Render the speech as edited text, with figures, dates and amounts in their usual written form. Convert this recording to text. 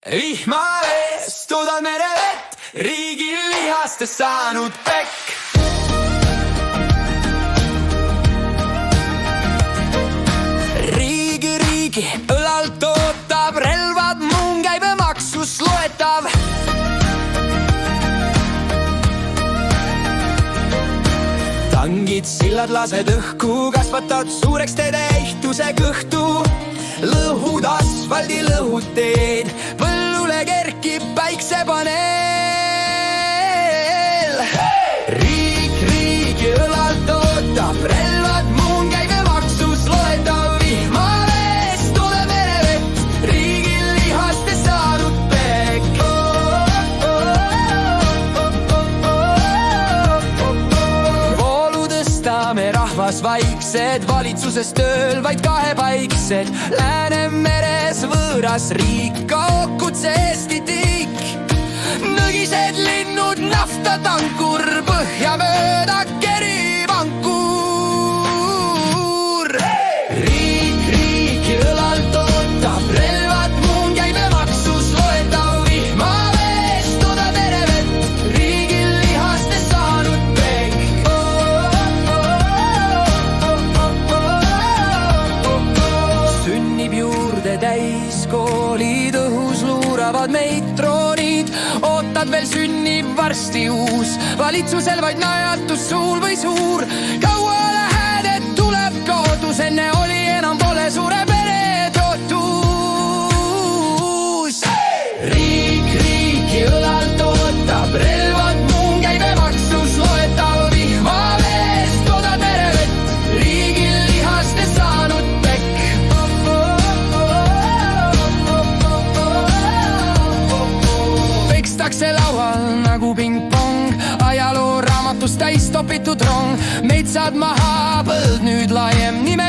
Vihma eest toodad merevett, riigil lihastest saanud pekk. Riigi õlalt ootab, relvad muun käibemaksus loetav. Tangid, sillad lased õhku, kasvatad suureks teede ehituse kõhtu. Lõhud asfaldi, lõhud teed, põllule kerkib päiksepaneel. Riigi õlalt ootab, relvad muun käibemaksus loetav. Vihma eest toodab merevett, riigil lihastest saanud pekk. Voolu tõstame rahvas vaiksed, valitsuses tööl vaid kahepaiksed. Läänemeres võõras riik, kaokutse Eesti tiik. Nõgised linnud, naftatankur, põhja mööda kerib ankur. Riigi õlalt ootab, relvad muun käibemaksus loetav. Vihma eest toodab merevett, riigil lihastest saanud pekk. Sünnib juurde täiskoolid, õhus luuravad meid droonid. Ootad veel, sünnib varsti uus, valitsusel vaid najatus suul või suur. Kaua lähed, et tuleb kaotus, enne oli, enam pole suure pere tootus. Riigi õlalt ootab, relvad muun käibemaksus loetav. Vihma eest toodab merevett, riigil lihastest saanud pekk. Pekstakse laual nagu pingpong, ajaloo raamatus täis topitud rong. Metsad maha, põld nüüd laiem, nime